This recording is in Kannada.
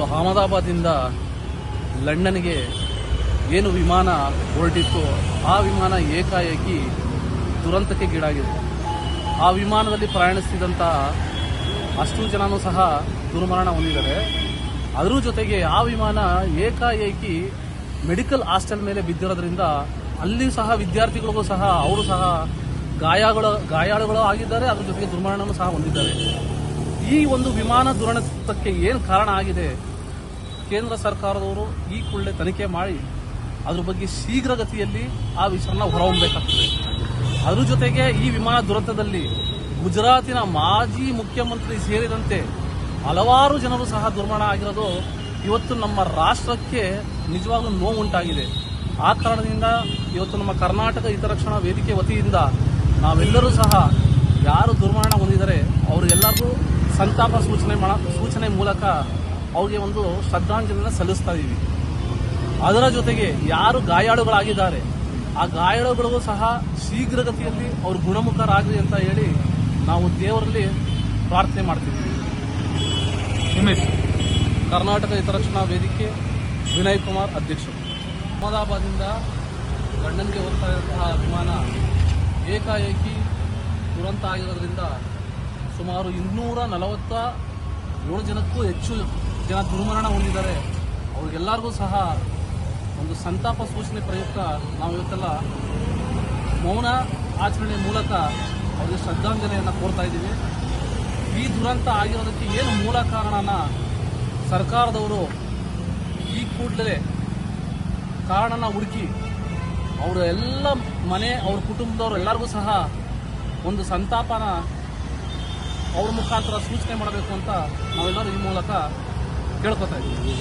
ಅಹಮದಾಬಾದಿಂದ ಲಂಡನ್ಗೆ ಏನು ವಿಮಾನ ಹೊರಟಿತ್ತು ಆ ವಿಮಾನ ಏಕಾಏಕಿ ದುರಂತಕ್ಕೆ ಗೀಡಾಗಿದೆ. ಆ ವಿಮಾನದಲ್ಲಿ ಪ್ರಯಾಣಿಸ್ತಿದ್ದಂಥ ಅಷ್ಟು ಜನನೂ ಸಹ ದುರ್ಮರಣ ಹೊಂದಿದ್ದಾರೆ. ಅದರ ಜೊತೆಗೆ ಆ ವಿಮಾನ ಏಕಾಏಕಿ ಮೆಡಿಕಲ್ ಹಾಸ್ಟೆಲ್ ಮೇಲೆ ಬಿದ್ದಿರೋದ್ರಿಂದ ಅಲ್ಲಿ ಸಹ ವಿದ್ಯಾರ್ಥಿಗಳಿಗೂ ಸಹ ಅವರು ಸಹ ಗಾಯಾಳುಗಳು ಆಗಿದ್ದಾರೆ. ಅದ್ರ ಜೊತೆಗೆ ದುರ್ಮರಣನೂ ಸಹ ಹೊಂದಿದ್ದಾರೆ. ಈ ಒಂದು ವಿಮಾನ ದುರಂತಕ್ಕೆ ಏನು ಕಾರಣ ಆಗಿದೆ, ಕೇಂದ್ರ ಸರ್ಕಾರದವರು ಈ ಕೂಡಲೇ ತನಿಖೆ ಮಾಡಿ ಅದ್ರ ಬಗ್ಗೆ ಶೀಘ್ರಗತಿಯಲ್ಲಿ ಆ ವಿಚಾರನ ಹೊರಹೊಮ್ಮಬೇಕಾಗ್ತದೆ. ಅದ್ರ ಜೊತೆಗೆ ಈ ವಿಮಾನ ದುರಂತದಲ್ಲಿ ಗುಜರಾತಿನ ಮಾಜಿ ಮುಖ್ಯಮಂತ್ರಿ ಸೇರಿದಂತೆ ಹಲವಾರು ಜನರು ಸಹ ದುರ್ಮರಣ ಆಗಿರೋದು ಇವತ್ತು ನಮ್ಮ ರಾಷ್ಟ್ರಕ್ಕೆ ನಿಜವಾಗ್ಲೂ ನೋವುಂಟಾಗಿದೆ. ಆ ಕಾರಣದಿಂದ ಇವತ್ತು ನಮ್ಮ ಕರ್ನಾಟಕ ಹಿತರಕ್ಷಣಾ ವೇದಿಕೆ ವತಿಯಿಂದ ನಾವೆಲ್ಲರೂ ಸಹ ಯಾರು ದುರ್ಮರಣ ಹೊಂದಿದ್ದಾರೆ ಅವರಿಗೆಲ್ಲರಿಗೂ ಸಂತಾಪ ಸೂಚನೆ ಮೂಲಕ ಅವ್ರಿಗೆ ಒಂದು ಶ್ರದ್ಧಾಂಜಲಿಯನ್ನು ಸಲ್ಲಿಸ್ತಾ ಇದ್ದೀವಿ. ಅದರ ಜೊತೆಗೆ ಯಾರು ಗಾಯಾಳುಗಳಾಗಿದ್ದಾರೆ ಆ ಗಾಯಾಳುಗಳಿಗೂ ಸಹ ಶೀಘ್ರಗತಿಯಲ್ಲಿ ಅವರು ಗುಣಮುಖರಾಗಲಿ ಅಂತ ಹೇಳಿ ನಾವು ದೇವರಲ್ಲಿ ಪ್ರಾರ್ಥನೆ ಮಾಡ್ತೀವಿ. ಕರ್ನಾಟಕ ಹಿತರಕ್ಷಣಾ ವೇದಿಕೆ ವಿನಯ್ ಕುಮಾರ್ ಅಧ್ಯಕ್ಷರು. ಅಹಮದಾಬಾದಿಂದ ಲಂಡನ್ಗೆ ಹೋಗ್ತಾ ಇರುವಂತಹ ವಿಮಾನ ಏಕಾಏಕಿ ದುರಂತ ಆಗಿರೋದ್ರಿಂದ ಸುಮಾರು 247 ಜನಕ್ಕೂ ಹೆಚ್ಚು ಜನ ದುರ್ಮರಣ ಹೊಂದಿದ್ದಾರೆ. ಅವ್ರಿಗೆಲ್ಲರಿಗೂ ಸಹ ಒಂದು ಸಂತಾಪ ಸೂಚನೆ ಪ್ರಯುಕ್ತ ನಾವು ಇವತ್ತೆಲ್ಲ ಮೌನ ಆಚರಣೆ ಮೂಲಕ ಅವರಿಗೆ ಶ್ರದ್ಧಾಂಜಲಿಯನ್ನು ಕೋರ್ತಾ ಇದ್ದೀವಿ. ಈ ದುರಂತ ಆಗಿರೋದಕ್ಕೆ ಏನು ಮೂಲ ಕಾರಣನ ಸರ್ಕಾರದವರು ಈ ಕೂಡಲೇ ಕಾರಣನ ಹುಡುಕಿ ಅವರ ಎಲ್ಲ ಮನೆ ಅವ್ರ ಕುಟುಂಬದವರು ಎಲ್ಲರಿಗೂ ಸಹ ಒಂದು ಸಂತಾಪನ ಅವ್ರ ಮುಖಾಂತರ ಸೂಚನೆ ಮಾಡಬೇಕು ಅಂತ ನಾವೆಲ್ಲರೂ ಈ ಮೂಲಕ ಕೇಳ್ಕೊತಾ ಇದ್ದೀವಿ.